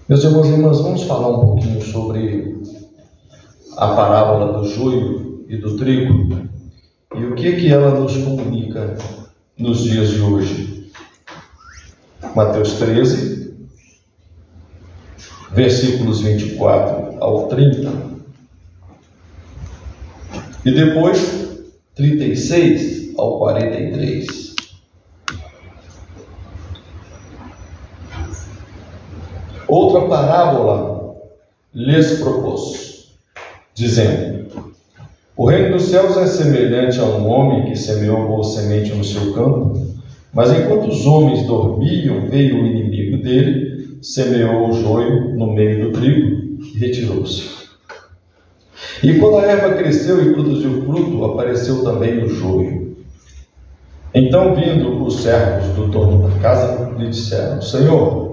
Meus irmãos e irmãs, vamos falar um pouquinho sobre a parábola do joio e do trigo e o que ela nos comunica nos dias de hoje. Mateus 13, versículos 24 ao 30 e depois 36 ao 43. Outra parábola lhes propôs, dizendo: o reino dos céus é semelhante a um homem que semeou boa semente no seu campo, mas enquanto os homens dormiam, veio o inimigo dele, semeou o joio no meio do trigo e retirou-se. E quando a erva cresceu e produziu fruto, apareceu também o joio. Então, vindo os servos do dono da casa, lhe disseram: Senhor,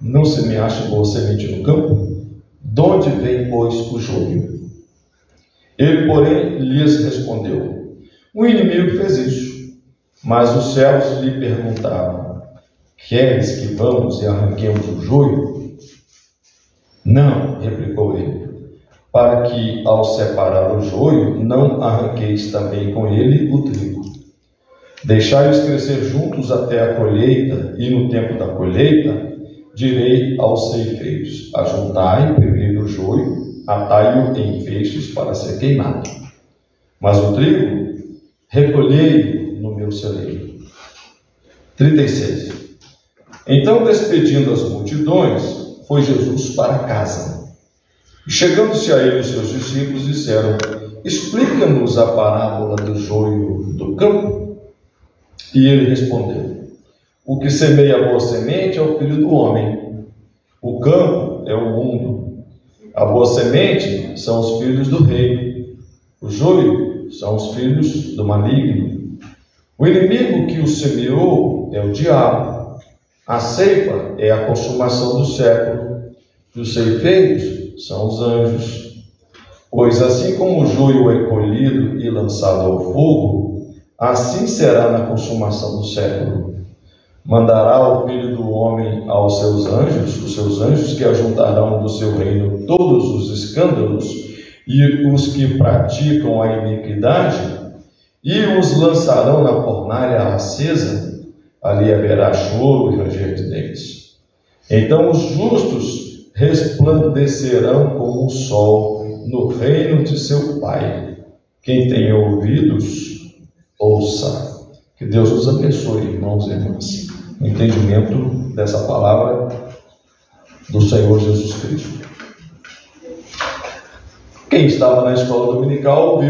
não semeaste boa semente no campo? De onde vem, pois, o joio? Ele, porém, lhes respondeu: o inimigo fez isso. Mas os servos lhe perguntavam: queres que vamos e arranquemos o joio? Não, replicou ele, para que, ao separar o joio, não arranqueis também com ele o trigo. Deixai-os crescer juntos até a colheita, e no tempo da colheita direi aos ceifeiros: ajuntai primeiro o joio, atai-o em feixes para ser queimado, mas o trigo recolhei no meu celeiro. 36. Então, despedindo as multidões, foi Jesus para casa. E chegando-se a ele, os seus discípulos disseram: explica-nos a parábola do joio do campo. E ele respondeu: o que semeia a boa semente é o filho do homem. O campo é o mundo. A boa semente são os filhos do reino. O joio são os filhos do maligno. O inimigo que o semeou é o diabo. A ceifa é a consumação do século. E os ceifeiros são os anjos. Pois assim como o joio é colhido e lançado ao fogo, assim será na consumação do século. Mandará o Filho do Homem aos seus anjos, os seus anjos que ajuntarão do seu reino todos os escândalos e os que praticam a iniquidade, e os lançarão na fornalha acesa. Ali haverá choro e ranger de dentes. Então os justos resplandecerão como o sol no reino de seu Pai. Quem tem ouvidos, ouça. Que Deus nos abençoe, irmãos e irmãs, no entendimento dessa palavra do Senhor Jesus Cristo. Quem estava na escola dominical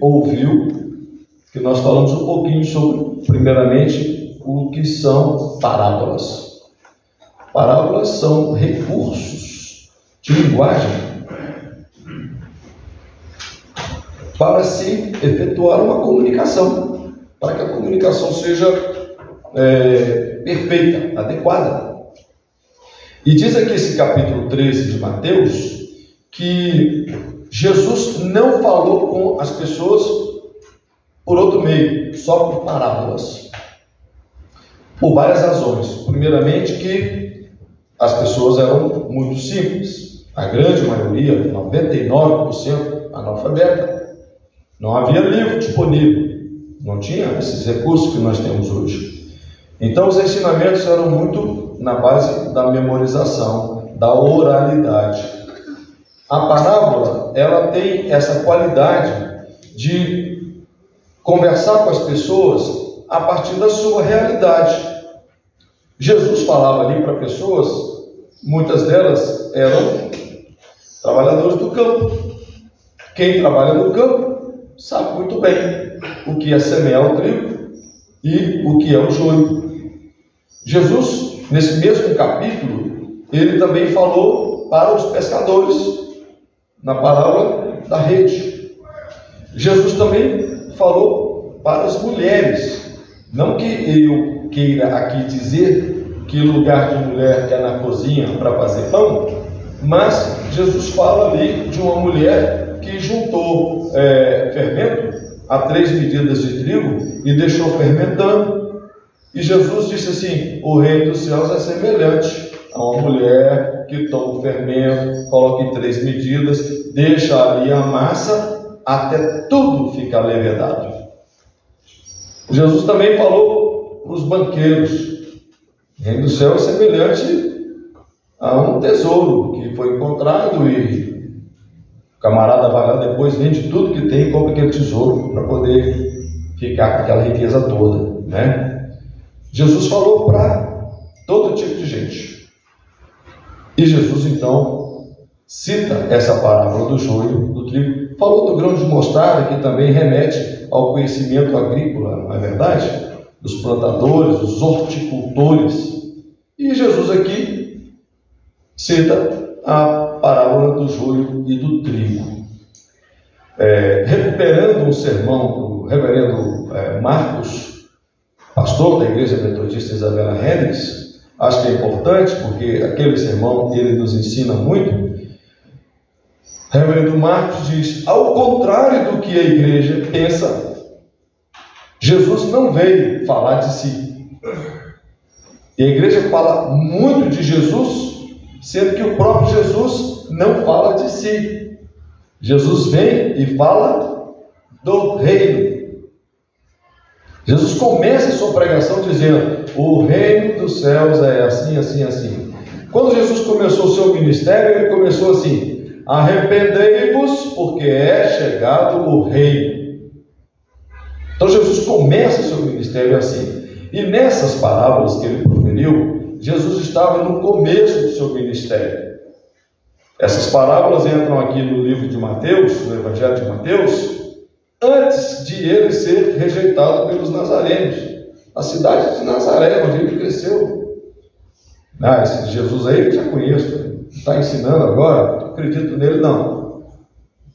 ouviu que nós falamos um pouquinho sobre, primeiramente, o que são parábolas. Parábolas são recursos de linguagem para se efetuar uma comunicação, para que a comunicação seja perfeita, adequada. E diz aqui esse capítulo 13 de Mateus que Jesus não falou com as pessoas por outro meio, só por parábolas, por várias razões. Primeiramente, que as pessoas eram muito simples, a grande maioria, 99%, analfabeta. Não havia livro disponível, não tinha esses recursos que nós temos hoje. Então os ensinamentos eram muito na base da memorização, da oralidade. A parábola, ela tem essa qualidade de conversar com as pessoas a partir da sua realidade. Jesus falava ali para pessoas, muitas delas eram trabalhadores do campo. Quem trabalha no campo sabe muito bem o que é semear o trigo e o que é o joio. Jesus, nesse mesmo capítulo, ele também falou para os pescadores, na parábola da rede. Jesus também falou para as mulheres. Não que eu queira aqui dizer que lugar de mulher é na cozinha para fazer pão, mas Jesus fala ali de uma mulher que juntou fermento a 3 medidas de trigo e deixou fermentando. E Jesus disse assim: o reino dos céus é semelhante a uma mulher que toma o fermento, coloca em 3 medidas, deixa ali a massa até tudo ficar levedado. Jesus também falou para os banqueiros: o reino do céu é semelhante a um tesouro que foi encontrado e o camarada vai lá depois, vende tudo que tem e compra aquele tesouro para poder ficar com aquela riqueza toda, né? Jesus falou para todo tipo de gente. E Jesus então cita essa parábola do joio, do trigo. Falou do grão de mostarda, que também remete ao conhecimento agrícola, não é verdade? Dos plantadores, dos horticultores. E Jesus aqui cita a parábola do joio e do trigo. Recuperando um sermão do reverendo Marcos, pastor da Igreja Metodista Isabela Henriques, acho que é importante, porque aquele sermão ele nos ensina muito. Reverendo Marcos diz: ao contrário do que a igreja pensa, Jesus não veio falar de si. E a igreja fala muito de Jesus, sendo que o próprio Jesus não fala de si. Jesus vem e fala do reino. Jesus começa a sua pregação dizendo: o reino dos céus é assim, assim, assim. Quando Jesus começou o seu ministério, ele começou assim: arrependei-vos, porque é chegado o reino. Então Jesus começa o seu ministério assim. E nessas parábolas que ele proferiu, Jesus estava no começo do seu ministério. Essas parábolas entram aqui no livro de Mateus, no Evangelho de Mateus, antes de ele ser rejeitado pelos nazarenos, na cidade de Nazaré, onde ele cresceu. Esse Jesus aí eu já conheço, está ensinando agora, não acredito nele não.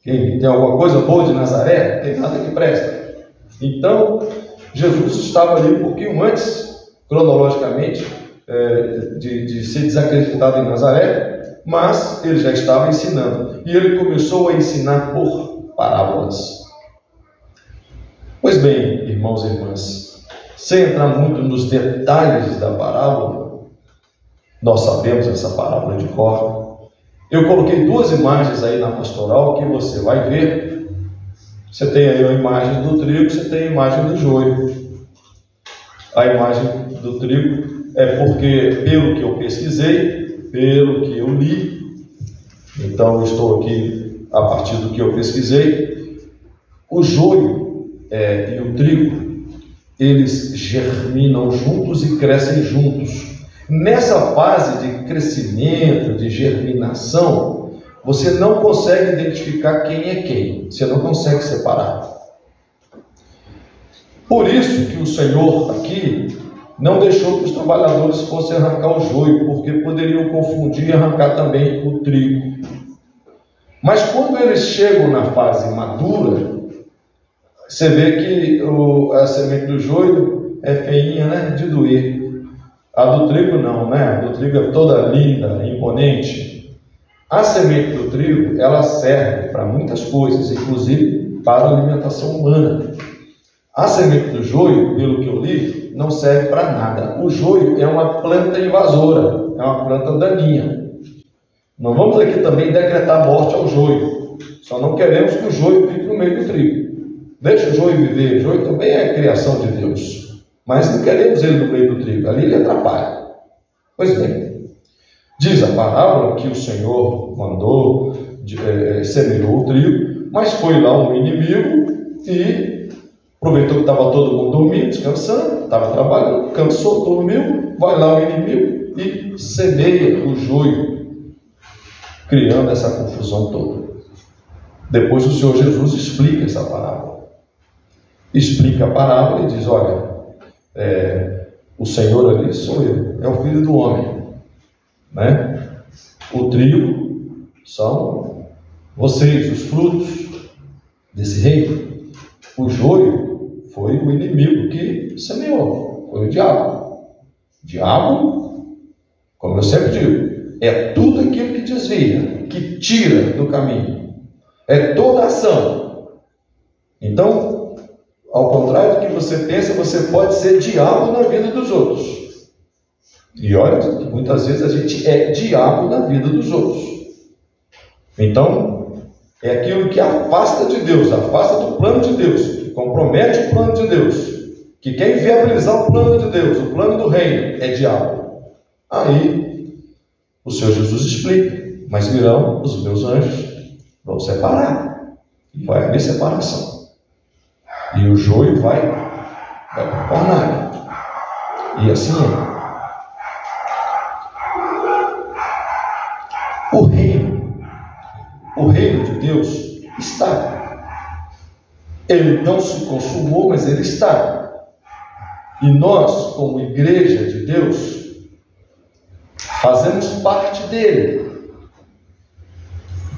Quem tem alguma coisa boa de Nazaré, não tem nada que presta. Então, Jesus estava ali um pouquinho antes, cronologicamente, de ser desacreditado em Nazaré, mas ele já estava ensinando. E ele começou a ensinar por parábolas. Pois bem, irmãos e irmãs, sem entrar muito nos detalhes da parábola, nós sabemos essa parábola de cor. Eu coloquei 2 imagens aí na pastoral que você vai ver. Você tem aí a imagem do trigo, você tem a imagem do joio. A imagem do trigo é porque, pelo que eu pesquisei, pelo que eu li, então eu estou aqui a partir do que eu pesquisei, o joio e o trigo, eles germinam juntos e crescem juntos. Nessa fase de crescimento, de germinação, você não consegue identificar quem é quem, você não consegue separar. Por isso que o Senhor aqui não deixou que os trabalhadores fossem arrancar o joio, porque poderiam confundir e arrancar também o trigo. Mas quando eles chegam na fase madura, você vê que a semente do joio é feinha, né? De doer. A do trigo não, né? A do trigo é toda linda, imponente. A semente do trigo, ela serve para muitas coisas, inclusive para a alimentação humana. A semente do joio, pelo que eu li, não serve para nada. O joio é uma planta invasora, é uma planta daninha. Não vamos aqui também decretar morte ao joio. Só não queremos que o joio fique no meio do trigo. Deixa o joio viver. O joio também é criação de Deus. Mas não queremos ele no meio do trigo. Ali ele atrapalha. Pois bem, diz a parábola que o Senhor mandou, semeou o trigo, mas foi lá um inimigo e aproveitou que estava todo mundo dormindo, descansando, estava trabalhando, cansou, dormiu, vai lá o inimigo e semeia o joio, criando essa confusão toda. Depois o Senhor Jesus explica essa parábola. Explica a parábola e diz: olha, o Senhor ali sou eu, é o Filho do Homem, né? O trigo são vocês, os frutos desse reino. O joio foi o inimigo que semeou, foi o diabo. O diabo, como eu sempre digo, é tudo aquilo que desvia, que tira do caminho, é toda ação. Então, ao contrário do que você pensa, você pode ser diabo na vida dos outros. E olha que muitas vezes a gente é diabo na vida dos outros. Então, é aquilo que afasta de Deus, afasta do plano de Deus, que compromete o plano de Deus, que quer inviabilizar o plano de Deus, o plano do reino, é diabo. Aí, o Senhor Jesus explica: mas virão os meus anjos, vão separar, e vai haver separação. E o joio vai para o fornalha. E assim é. O reino de Deus está. Ele não se consumou, mas ele está. E nós, como igreja de Deus, fazemos parte dele.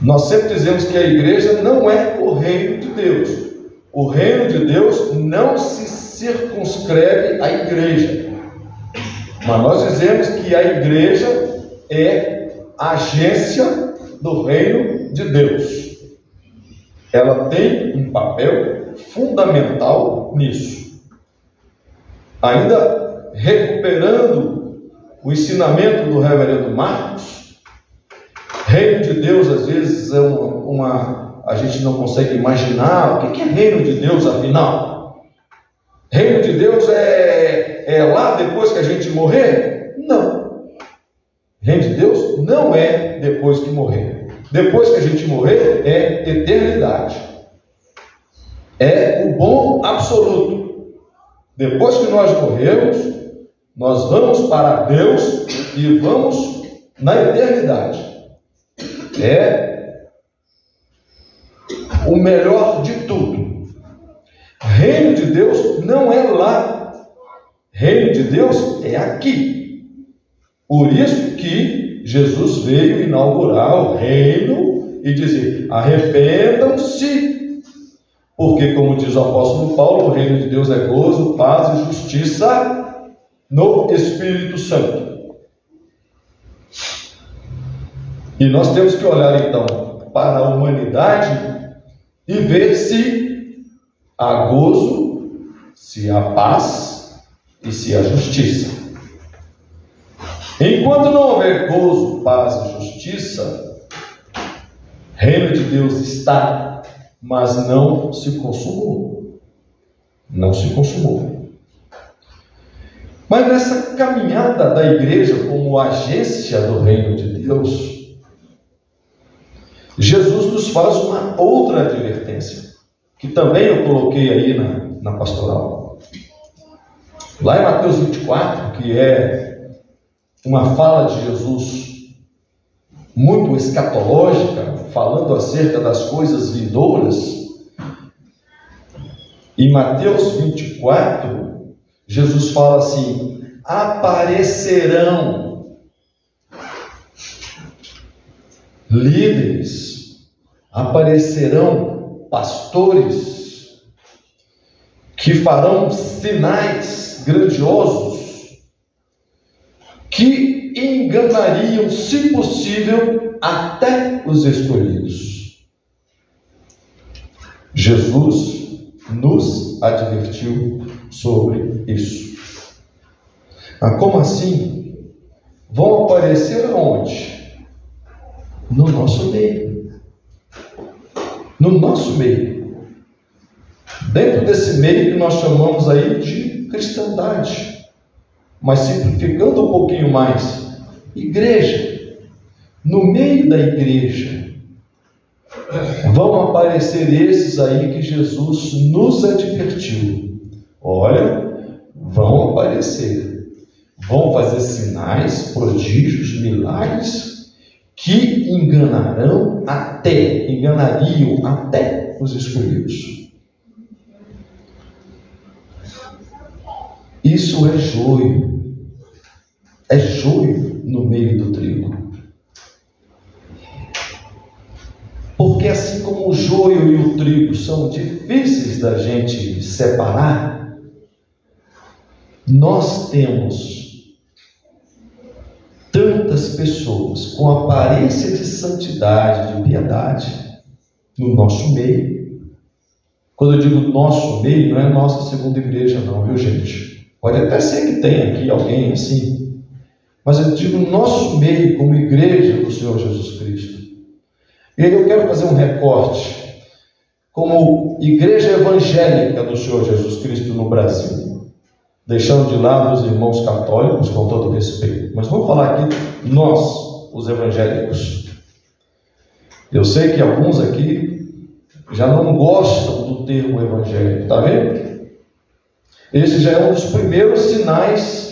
Nós sempre dizemos que a igreja não é o reino de Deus. O reino de Deus não se circunscreve à igreja. Mas nós dizemos que a igreja é a agência do reino de Deus. Ela tem um papel fundamental nisso. Ainda recuperando o ensinamento do reverendo Marcos, reino de Deus às vezes é a gente não consegue imaginar o que é reino de Deus afinal. Reino de Deus é lá depois que a gente morrer? Não. Reino de Deus não é depois que morrer. Depois que a gente morrer é eternidade. É o bom absoluto. Depois que nós morrermos, nós vamos para Deus e vamos na eternidade. É o melhor de tudo. Reino de Deus não é lá. Reino de Deus é aqui. Por isso que Jesus veio inaugurar o reino e dizer: arrependam-se, porque, como diz o apóstolo Paulo, o reino de Deus é gozo, paz e justiça no Espírito Santo. E nós temos que olhar então para a humanidade e ver se há gozo, se há paz e se há justiça. Enquanto não houver gozo, paz e justiça, reino de Deus está, mas não se consumou. Não se consumou. Mas nessa caminhada da igreja como agência do reino de Deus, Jesus nos faz uma outra advertência, que também eu coloquei aí na pastoral. Lá em Mateus 24, que é uma fala de Jesus muito escatológica, falando acerca das coisas vindouras. Em Mateus 24, Jesus fala assim: aparecerão líderes, aparecerão pastores que farão sinais grandiosos, que enganariam, se possível, até os escolhidos. Jesus nos advertiu sobre isso. Como assim? Vão aparecer aonde? No nosso meio. No nosso meio. Dentro desse meio que nós chamamos aí de cristandade. Mas simplificando um pouquinho mais, igreja. No meio da igreja vão aparecer esses aí que Jesus nos advertiu. Olha, vão aparecer, vão fazer sinais, prodígios, milagres, que enganariam até os escolhidos. Isso é joio no meio do trigo. Porque assim como o joio e o trigo são difíceis da gente separar, nós temos tantas pessoas com aparência de santidade, de piedade, no nosso meio. Quando eu digo nosso meio, não é nossa segunda igreja não, viu gente? Pode até ser que tenha aqui alguém assim, mas eu digo no nosso meio, como igreja do Senhor Jesus Cristo. E aí eu quero fazer um recorte, como igreja evangélica do Senhor Jesus Cristo no Brasil, deixando de lado os irmãos católicos, com todo respeito, mas vamos falar aqui, nós, os evangélicos. Eu sei que alguns aqui já não gostam do termo evangélico, está vendo? Esse já é um dos primeiros sinais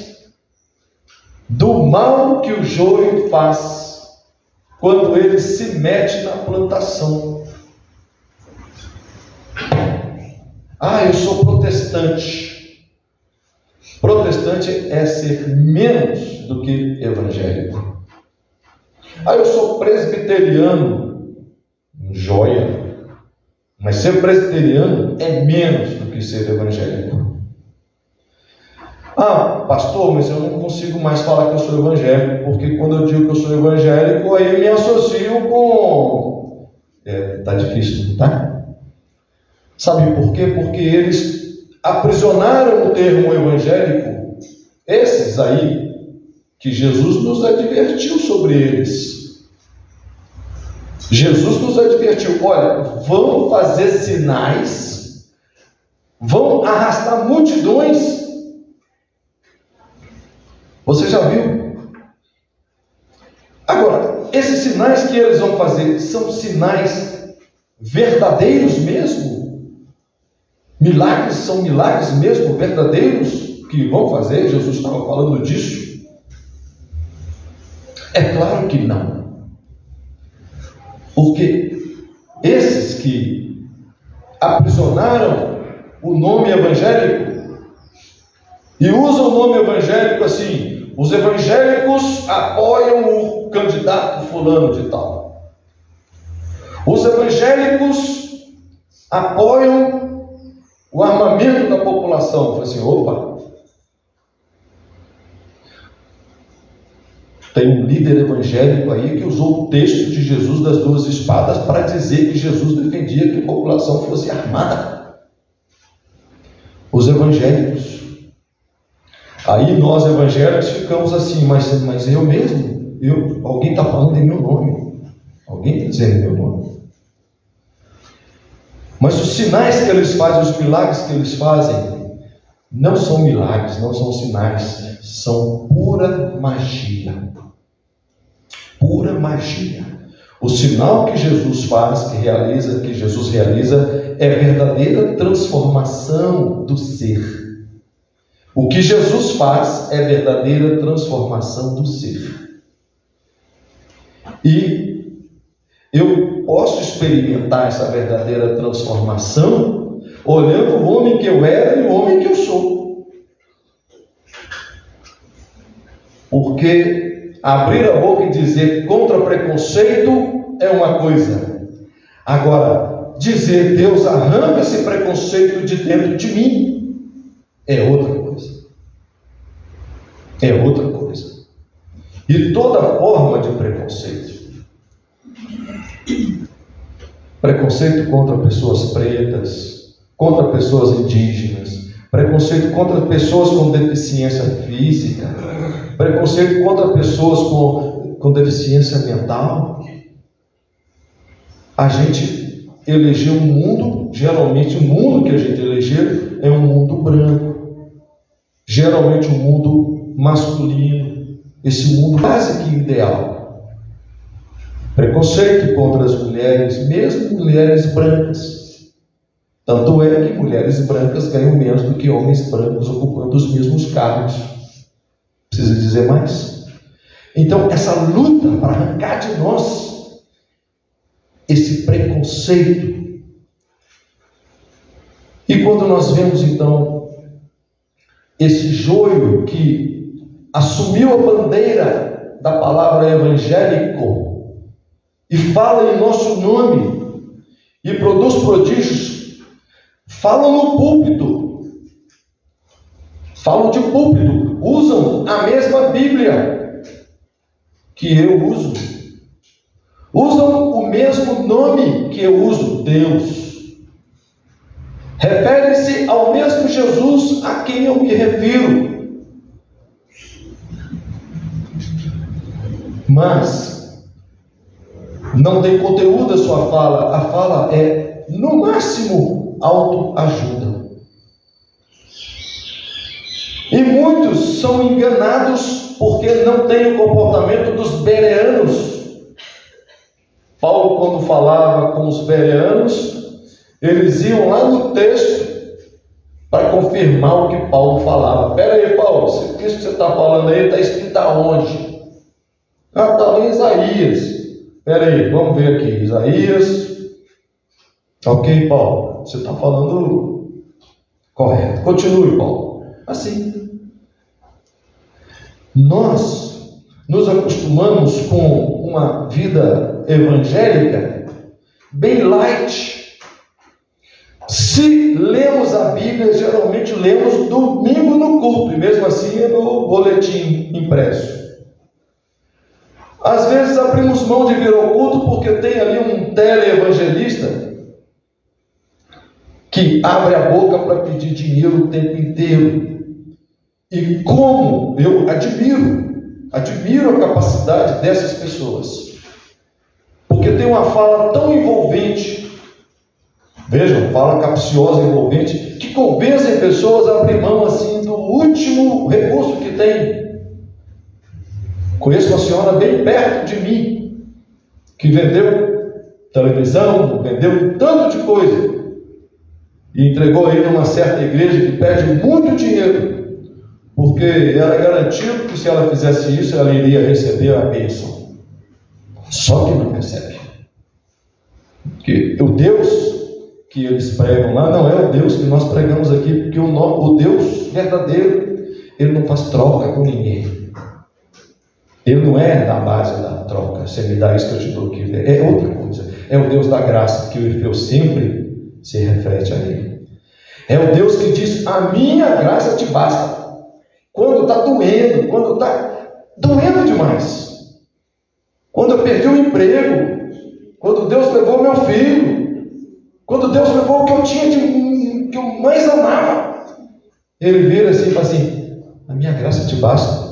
do mal que o joio faz quando ele se mete na plantação. Eu sou protestante. Protestante é ser menos do que evangélico. Eu sou presbiteriano. Joia. Mas ser presbiteriano é menos do que ser evangélico. Pastor, mas eu não consigo mais falar que eu sou evangélico, porque quando eu digo que eu sou evangélico, aí eu me associo com... Tá difícil, não tá? Sabe por quê? Porque eles aprisionaram o termo evangélico, esses aí, que Jesus nos advertiu sobre eles. Jesus nos advertiu, olha, vão fazer sinais, vão arrastar multidões. Você já viu? Agora, esses sinais que eles vão fazer são sinais verdadeiros mesmo? Milagres são milagres mesmo verdadeiros que vão fazer? Jesus estava falando disso? É claro que não. Porque esses que aprisionaram o nome evangélico e usam o nome evangélico assim, os evangélicos apoiam o candidato fulano de tal. Os evangélicos apoiam o armamento da população. Fala assim, opa, tem um líder evangélico aí que usou o texto de Jesus das duas espadas para dizer que Jesus defendia que a população fosse armada. Os evangélicos. Aí nós evangélicos ficamos assim, mas eu mesmo? Alguém está falando em meu nome. Alguém está dizendo em meu nome. Mas os sinais que eles fazem, os milagres que eles fazem, não são milagres, não são sinais, são pura magia. Pura magia. O sinal que Jesus faz, que Jesus realiza, é verdadeira transformação do ser. O que Jesus faz é verdadeira transformação do ser. E eu posso experimentar essa verdadeira transformação olhando o homem que eu era e o homem que eu sou. Porque abrir a boca e dizer contra preconceito é uma coisa. Agora, dizer Deus arranca esse preconceito de dentro de mim é outra coisa. É outra coisa. E toda forma de preconceito. Preconceito contra pessoas pretas, contra pessoas indígenas, preconceito contra pessoas com deficiência física, preconceito contra pessoas com deficiência mental. A gente elegeu um mundo, geralmente o mundo que a gente elegeu é um mundo branco, geralmente um mundo masculino, esse mundo quase que ideal. Preconceito contra as mulheres, mesmo mulheres brancas. Tanto é que mulheres brancas ganham menos do que homens brancos ocupando os mesmos cargos. Precisa dizer mais? Então, essa luta para arrancar de nós esse preconceito. E quando nós vemos, então, esse joio que assumiu a bandeira da palavra evangélico e fala em nosso nome e produz prodígios, falam no púlpito, falam de púlpito, usam a mesma Bíblia que eu uso, usam o mesmo nome que eu uso, Deus, refere-se ao mesmo Jesus a quem eu me refiro. mas não tem conteúdo a sua fala. A fala é, no máximo, autoajuda. E muitos são enganados porque não têm o comportamento dos bereanos. Paulo, quando falava com os bereanos, eles iam lá no texto para confirmar o que Paulo falava. Espera aí, Paulo, isso que você está falando aí está escrito aonde? Ah, está lá em Isaías. Espera aí, vamos ver aqui. Isaías. Ok, Paulo, você está falando correto. Continue, Paulo. Assim. Nós nos acostumamos com uma vida evangélica bem light. Se lemos a Bíblia, geralmente lemos domingo no culto, e mesmo assim é no boletim impresso. Às vezes abrimos mão de vir ao culto porque tem ali um teleevangelista que abre a boca para pedir dinheiro o tempo inteiro. E como eu admiro a capacidade dessas pessoas, porque tem uma fala tão envolvente, vejam, fala capciosa e envolvente, que convencem pessoas a abrir mão assim do último recurso que tem. Conheço uma senhora bem perto de mim, que vendeu televisão, vendeu um tanto de coisa, e entregou aí numa certa igreja que pede muito dinheiro, porque era garantido que se ela fizesse isso, ela iria receber a bênção. Só que não recebe. Porque o Deus que eles pregam lá não é o Deus que nós pregamos aqui, porque o Deus verdadeiro, ele não faz troca com ninguém. Ele não é da base da troca. Você me dá isso que eu te dou aqui. É outra coisa. É o Deus da graça, que o Efeu sempre se refere a ele. É o Deus que diz: a minha graça te basta. Quando está doendo, quando está doendo demais. Quando eu perdi o emprego, quando Deus levou meu filho, quando Deus levou o que eu tinha que eu mais amava, ele vira assim e fala assim: a minha graça te basta.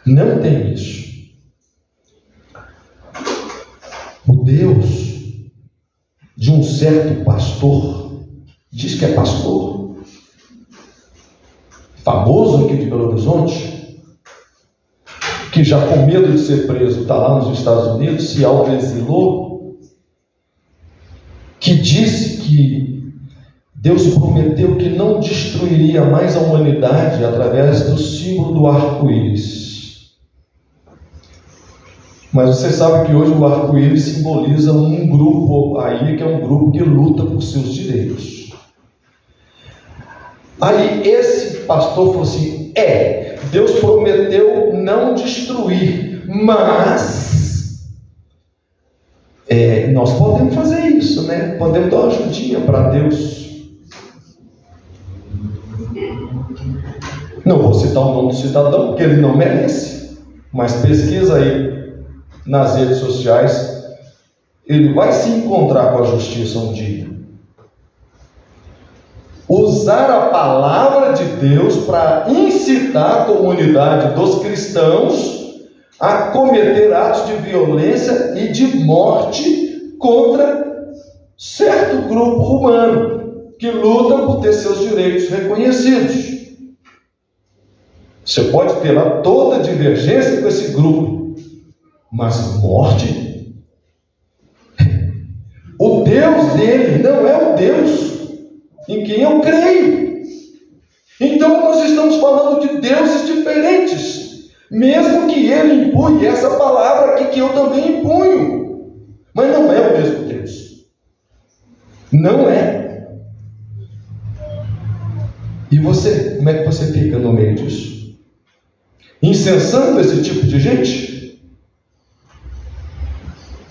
Não tem isso. O Deus de um certo pastor, diz que é pastor, famoso aqui de Belo Horizonte, que já com medo de ser preso está lá nos Estados Unidos, se autoexilou, que disse que Deus prometeu que não destruiria mais a humanidade através do símbolo do arco-íris. Mas você sabe que hoje o arco-íris simboliza um grupo aí, que é um grupo que luta por seus direitos. Aí esse pastor falou assim: Deus prometeu não destruir, mas nós podemos fazer isso, né? Podemos dar uma ajudinha para Deus. Não vou citar o nome do cidadão, porque ele não merece, mas pesquisa aí nas redes sociais, ele vai se encontrar com a justiça um dia. Usar a palavra de Deus para incitar a comunidade dos cristãos a cometer atos de violência e de morte contra certo grupo humano que luta por ter seus direitos reconhecidos. Você pode ter lá toda a divergência com esse grupo, mas morte? O Deus dele não é o Deus em quem eu creio. Então nós estamos falando de deuses diferentes, mesmo que ele impunha essa palavra aqui que eu também impunho, mas não é o mesmo Deus. Não é. E você, como é que você fica no meio disso? Incensando esse tipo de gente?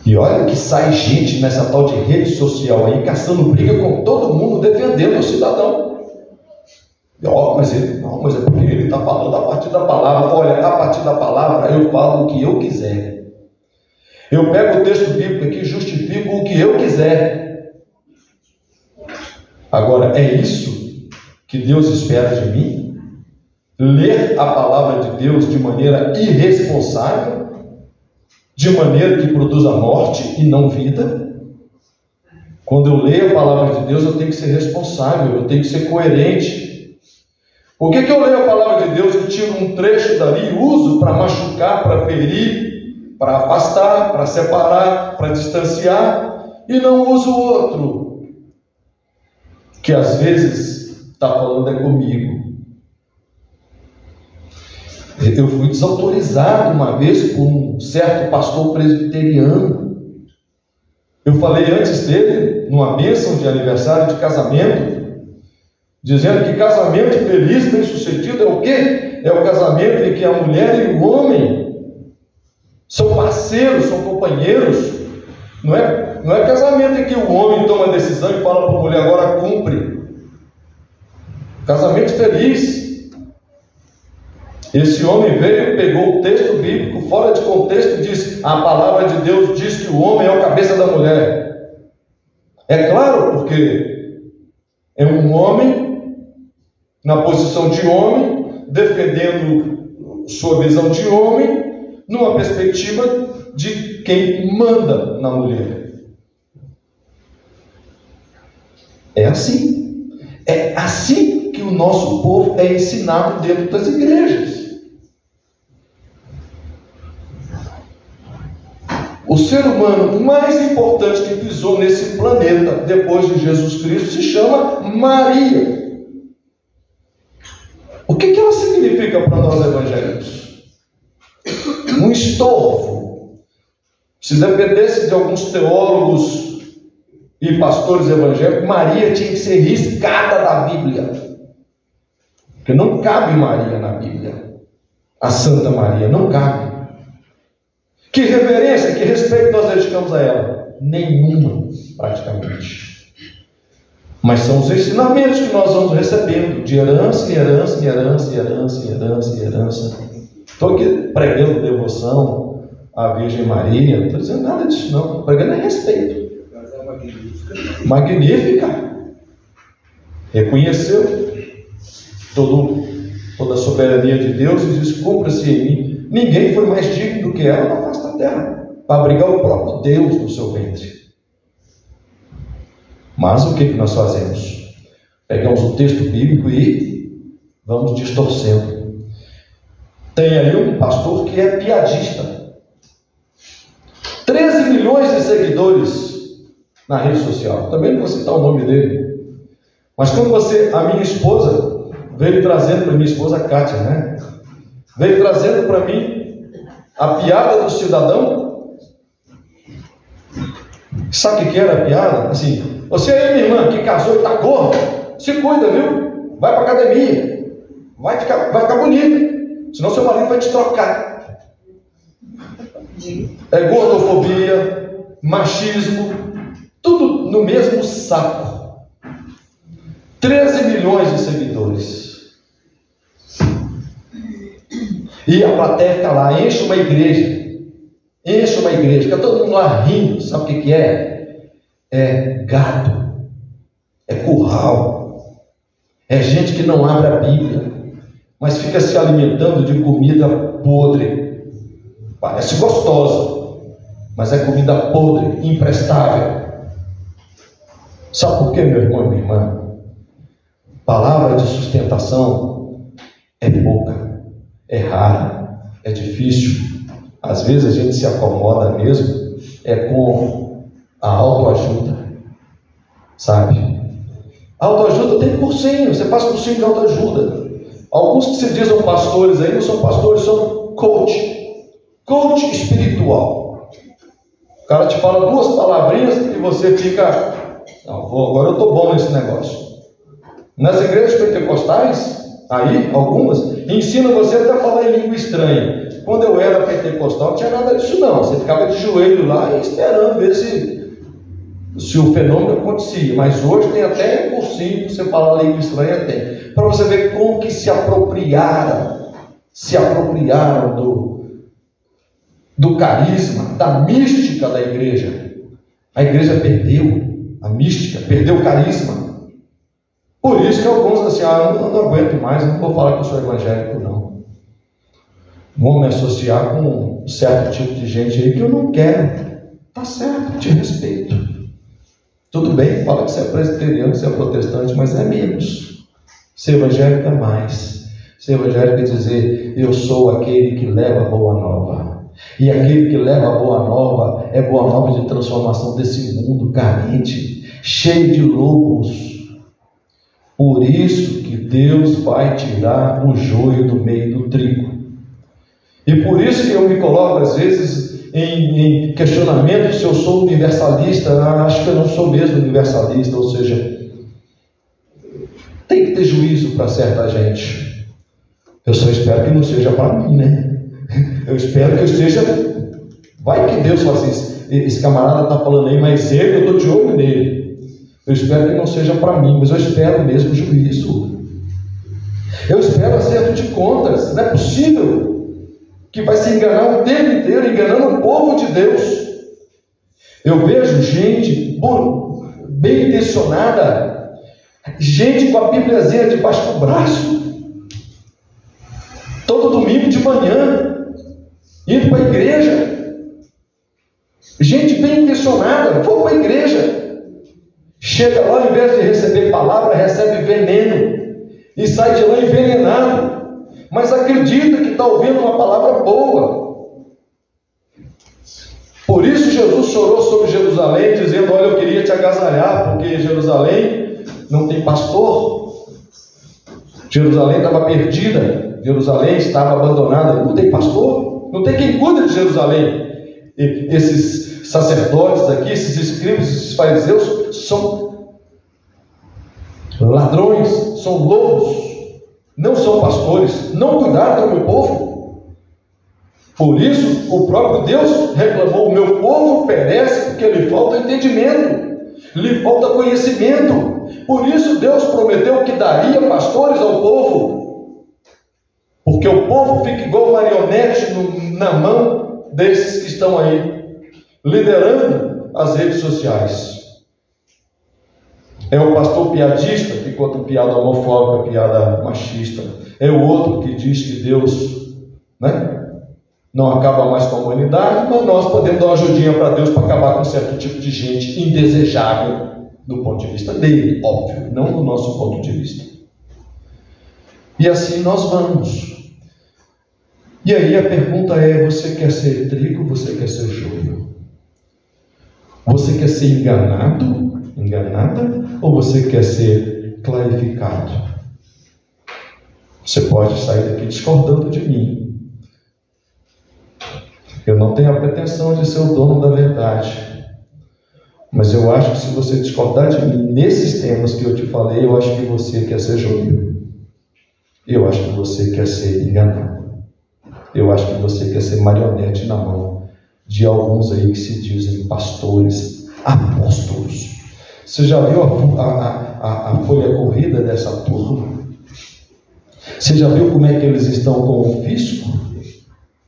E olha que sai gente nessa tal de rede social aí, caçando briga com todo mundo, defendendo o cidadão. Mas é porque ele está falando a partir da palavra. Olha, a partir da palavra eu falo o que eu quiser. Eu pego o texto bíblico aqui e justifico o que eu quiser. Agora, é isso que Deus espera de mim? Ler a palavra de Deus de maneira irresponsável? de maneira que produza morte e não vida. Quando eu leio a palavra de Deus, eu tenho que ser responsável, eu tenho que ser coerente. Por que eu leio a palavra de Deus e tiro um trecho dali e uso para machucar, para ferir, para afastar, para separar, para distanciar, e não uso o outro, que às vezes está falando é comigo? Eu fui desautorizado uma vez por um certo pastor presbiteriano. Eu falei antes dele, numa bênção de aniversário de casamento, dizendo que casamento feliz, bem sucedido, é o quê? É o casamento em que a mulher e o homem são parceiros, são companheiros. Não é casamento em que o homem toma a decisão e fala para a mulher, agora cumpre. Casamento feliz. Esse homem veio, pegou o texto bíblico fora de contexto e disse: a palavra de Deus diz que o homem é o cabeça da mulher. É claro, porque é um homem na posição de homem, defendendo sua visão de homem, numa perspectiva de quem manda na mulher. É assim. É assim que o nosso povo é ensinado dentro das igrejas. O ser humano mais importante que pisou nesse planeta depois de Jesus Cristo se chama Maria. O que ela significa para nós evangélicos? Um estorvo. Se dependesse de alguns teólogos e pastores evangélicos, Maria tinha que ser riscada da Bíblia. Porque não cabe Maria na Bíblia. A Santa Maria não cabe. Que reverência, que respeito nós dedicamos a ela? Nenhuma, praticamente. Mas são os ensinamentos que nós vamos recebendo, de herança em herança, em herança, em herança, em herança, em herança. Estou aqui pregando devoção à Virgem Maria, não estou dizendo nada disso não, estou pregando a respeito. Magnífica. Reconheceu toda a soberania de Deus e diz: cumpra-se em mim. Ninguém foi mais digno do que ela na face da terra, para abrigar o próprio Deus no seu ventre. Mas o que nós fazemos? Pegamos o texto bíblico e vamos distorcendo. Tem aí um pastor que é piadista. 13 milhões de seguidores na rede social. Também não vou citar o nome dele. Mas quando a minha esposa veio trazendo para minha esposa Kátia, né? Veio trazendo para mim a piada do cidadão. Sabe o que era a piada? Assim: você aí, minha irmã, que casou e está gorda, se cuida, viu? Vai para academia, vai ficar bonita, senão seu marido vai te trocar. É gordofobia, machismo, tudo no mesmo saco. 13 milhões de seguidores. E a plateia fica lá, enche uma igreja, fica todo mundo lá rindo. Sabe o que é? É gado, é curral, é gente que não abre a Bíblia, mas fica se alimentando de comida podre. Parece gostosa, mas é comida podre, imprestável. Sabe por quê, meu irmão e minha irmã? Palavra de sustentação é pouca. É raro, é difícil. Às vezes a gente se acomoda mesmo com a autoajuda, sabe? A autoajuda tem cursinho, você faz cursinho de autoajuda. Alguns que se dizem pastores aí não são pastores, são coach espiritual. O cara te fala 2 palavrinhas e você fica: não, agora eu estou bom nesse negócio. Nas igrejas pentecostais, aí, algumas, ensinam você até a falar em língua estranha. Quando eu era pentecostal, não tinha nada disso não. Você ficava de joelho lá e esperando ver se o fenômeno acontecia. Mas hoje tem até cursinho para você falar língua estranha, tem. Para você ver como que se apropriaram do carisma, da mística da igreja. A igreja perdeu a mística, perdeu o carisma. Por isso que alguns assim: eu não aguento mais, não vou falar que eu sou evangélico não. Vou me associar com um certo tipo de gente aí que eu não quero. Tá certo, te respeito. Tudo bem, fala que você é presbiteriano, que você é protestante, mas é menos. Ser evangélico é mais. Ser evangélico é dizer, eu sou aquele que leva a boa nova. E aquele que leva a boa nova é boa nova de transformação desse mundo carente, cheio de lobos. Por isso que Deus vai tirar o joio do meio do trigo. E por isso que eu me coloco às vezes em questionamento se eu sou universalista. Acho que eu não sou mesmo universalista, ou seja, tem que ter juízo para certa gente. Eu só espero que não seja para mim, né? Eu espero que eu esteja... Vai que Deus fala assim, esse camarada está falando aí, mas eu estou de olho nele. Eu espero que não seja para mim, mas eu espero mesmo juízo. Eu espero acerto de contas. Não é possível que vai se enganar o tempo inteiro, enganando o povo de Deus. Eu vejo gente bem intencionada, gente com a Bíbliazinha debaixo do braço, todo domingo de manhã, indo para a igreja. Gente bem intencionada, vou para a igreja. Chega lá, ao invés de receber palavra, recebe veneno e sai de lá envenenado, mas acredita que está ouvindo uma palavra boa. Por isso Jesus chorou sobre Jerusalém, dizendo, olha, eu queria te agasalhar, porque Jerusalém não tem pastor. Jerusalém estava perdida, Jerusalém estava abandonada, não tem pastor, não tem quem cuida de Jerusalém. E esses sacerdotes aqui, esses escribas, esses fariseus, são ladrões, são lobos, não são pastores, não cuidaram do meu povo. Por isso o próprio Deus reclamou, o meu povo perece porque lhe falta entendimento, lhe falta conhecimento. Por isso Deus prometeu que daria pastores ao povo, porque o povo fica igual marionete na mão desses que estão aí liderando as redes sociais. É o pastor piadista que conta piada homofóbica, piada machista. É o outro que diz que Deus, não acaba mais com a humanidade, mas nós podemos dar uma ajudinha para Deus para acabar com certo tipo de gente indesejável do ponto de vista dele, óbvio, não do nosso ponto de vista. E assim nós vamos. E aí a pergunta é, você quer ser trigo, você quer ser joio? Você quer ser enganada, ou você quer ser clarificado? Você pode sair daqui discordando de mim. Eu não tenho a pretensão de ser o dono da verdade. Mas eu acho que se você discordar de mim nesses temas que eu te falei, eu acho que você quer ser joio. Eu acho que você quer ser enganado. Eu acho que você quer ser marionete na mão de alguns aí que se dizem pastores, apóstolos. Você já viu a folha corrida dessa turma? Você já viu como é que eles estão com o fisco?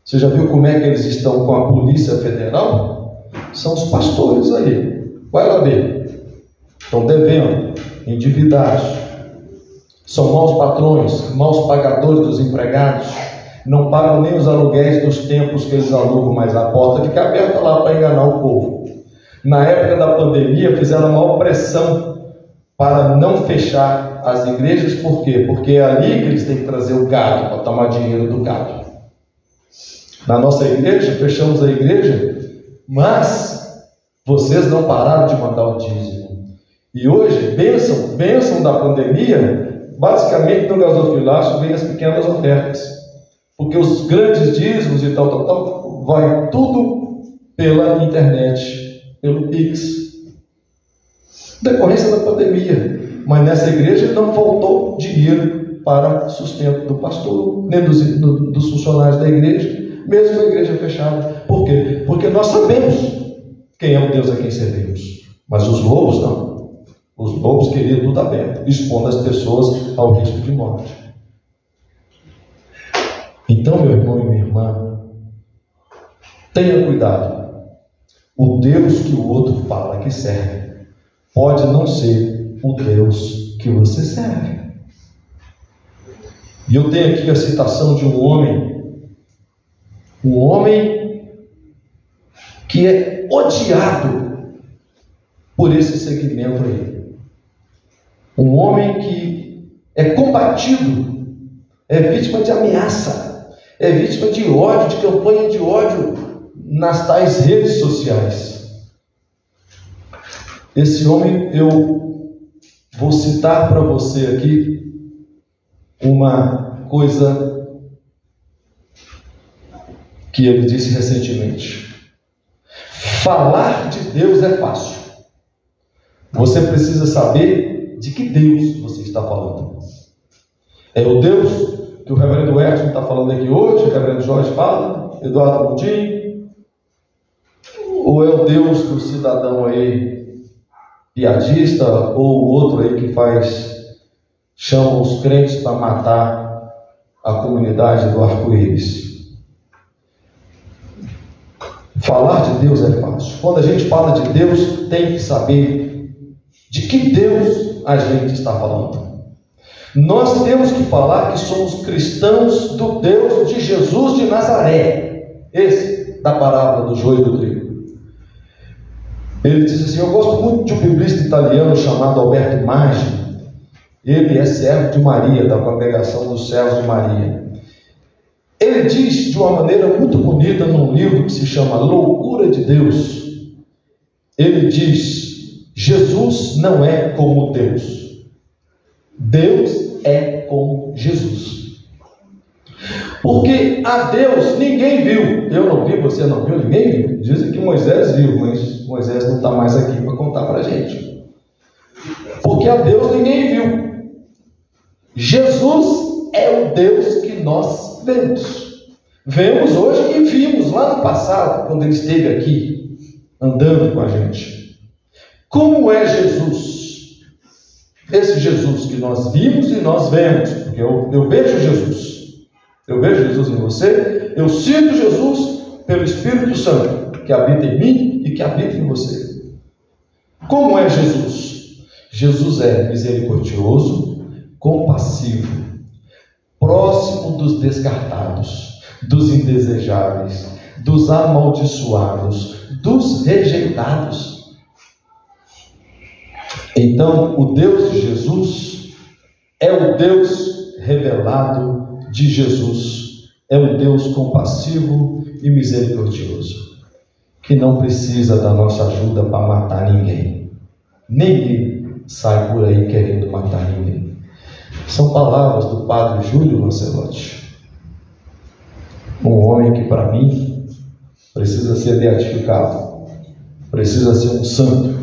Você já viu como é que eles estão com a Polícia Federal? São os pastores aí. Vai lá ver. Estão devendo, endividados. São maus patrões, maus pagadores dos empregados. Não pagam nem os aluguéis dos templos que eles alugam, mas a porta fica aberta lá para enganar o povo. Na época da pandemia, fizeram a maior pressão para não fechar as igrejas. Por quê? Porque é ali que eles têm que trazer o gado, para tomar dinheiro do gado. Na nossa igreja, fechamos a igreja, mas vocês não pararam de mandar o dízimo. E hoje, bênção da pandemia, basicamente no gasofilácio vem as pequenas ofertas. Porque os grandes dízimos e tal, vai tudo pela internet, pelo Pix. Decorrência da pandemia. Mas nessa igreja não faltou dinheiro para sustento do pastor, nem dos funcionários da igreja, mesmo a igreja fechada. Por quê? Porque nós sabemos quem é o Deus a quem servimos. Mas os lobos não. Os lobos queriam tudo aberto, expondo as pessoas ao risco de morte. Então, meu irmão e minha irmã, tenha cuidado. O Deus que o outro fala que serve pode não ser o Deus que você serve. E eu tenho aqui a citação de um homem que é odiado por esse segmento aí. Um homem que é combatido, é vítima de ameaça, é vítima de ódio, de campanha de ódio nas tais redes sociais. Esse homem, eu vou citar para você aqui uma coisa que ele disse recentemente. Falar de Deus é fácil. Você precisa saber de que Deus você está falando. É o Deus que o reverendo Edson está falando aqui hoje, o reverendo Jorge fala, Eduardo Mundinho, ou é o Deus do cidadão aí piadista, ou o outro aí que chama os crentes para matar a comunidade do arco-íris? Falar de Deus é fácil. Quando a gente fala de Deus, tem que saber de que Deus a gente está falando. Nós temos que falar que somos cristãos do Deus de Jesus de Nazaré. Esse da parábola do joio e do trigo. Ele diz assim: eu gosto muito de um biblista italiano chamado Alberto Maggi. Ele é servo de Maria, da congregação dos servos de Maria. Ele diz de uma maneira muito bonita num livro que se chama Loucura de Deus. Ele diz: Jesus não é como Deus. Deus é como Jesus. Porque a Deus ninguém viu. Eu não vi, você não viu, ninguém viu. Dizem que Moisés viu, mas Moisés não está mais aqui para contar para a gente. Porque a Deus ninguém viu. Jesus é o Deus que nós vemos. Vemos hoje e vimos lá no passado, quando ele esteve aqui, andando com a gente. Como é Jesus? Esse Jesus que nós vimos e nós vemos, porque eu vejo Jesus. Eu vejo Jesus em você, eu sinto Jesus pelo Espírito Santo, que habita em mim e que habita em você. Como é Jesus? Jesus é misericordioso, compassivo, próximo dos descartados, dos indesejáveis, dos amaldiçoados, dos rejeitados. Então, o Deus de Jesus é o Deus revelado de Jesus, é o Deus compassivo e misericordioso, que não precisa da nossa ajuda para matar ninguém. Ninguém sai por aí querendo matar ninguém. São palavras do padre Júlio Lancelotti, um homem que para mim precisa ser beatificado, precisa ser um santo,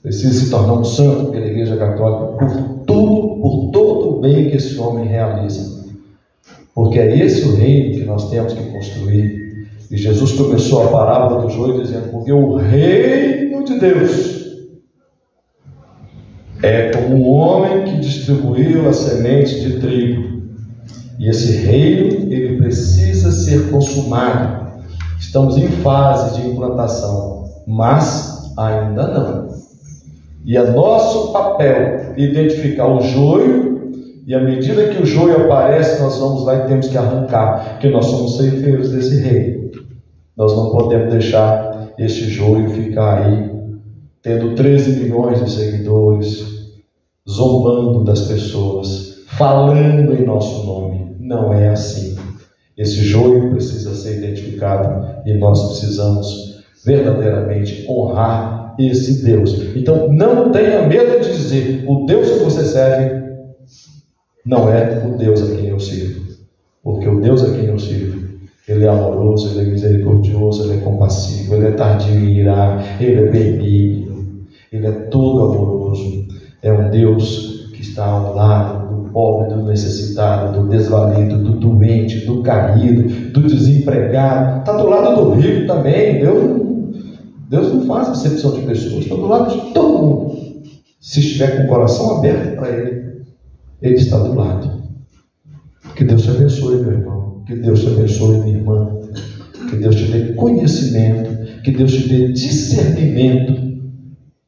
precisa se tornar um santo pela Igreja Católica por todo o bem que esse homem realiza, porque é esse o reino que nós temos que construir. E Jesus começou a parábola do joio dizendo: porque o reino de Deus é como um homem que distribuiu a semente de trigo, e esse reino ele precisa ser consumado. Estamos em fase de implantação, mas ainda não. E é nosso papel identificar o joio, e à medida que o joio aparece, nós vamos lá e temos que arrancar, porque nós somos ceifeiros desse reino. Nós não podemos deixar este joio ficar aí, tendo 13 milhões de seguidores, zombando das pessoas, falando em nosso nome. Não é assim. Esse joio precisa ser identificado e nós precisamos verdadeiramente honrar esse Deus. Então, não tenha medo de dizer: o Deus que você serve não é o Deus a quem eu sirvo. Porque o Deus a quem eu sirvo, Ele é amoroso, Ele é misericordioso, Ele é compassivo, Ele é tardio em irar, Ele é benigno, Ele é todo amoroso. É um Deus que está ao lado do pobre, do necessitado, do desvalido, do doente, do caído, do desempregado. Está do lado do rico também. Deus não faz acepção de pessoas, está do lado de todo mundo. Se estiver com o coração aberto para Ele, Ele está do lado. Que Deus te abençoe, meu irmão. Que Deus te abençoe, minha irmã. Que Deus te dê conhecimento, que Deus te dê discernimento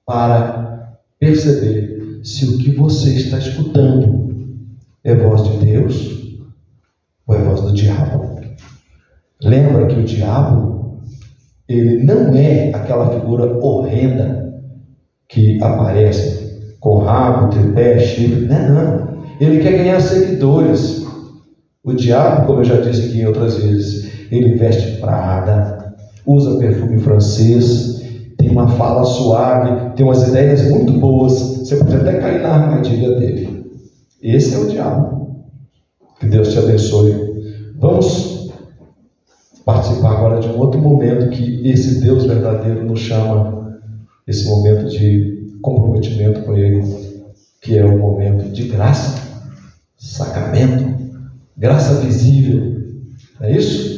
para perceber se o que você está escutando é voz de Deus ou é voz do diabo. Lembra que o diabo Ele não é aquela figura horrenda que aparece com rabo, tripé, chifre. Não. Ele quer ganhar seguidores. O diabo, como eu já disse aqui outras vezes, ele veste Prada, usa perfume francês, tem uma fala suave, tem umas ideias muito boas. Você pode até cair na armadilha dele. Esse é o diabo. Que Deus te abençoe. Vamos participar agora de um outro momento que esse Deus verdadeiro nos chama, esse momento de comprometimento com Ele, que é o momento de graça, sacramento, graça visível. É isso?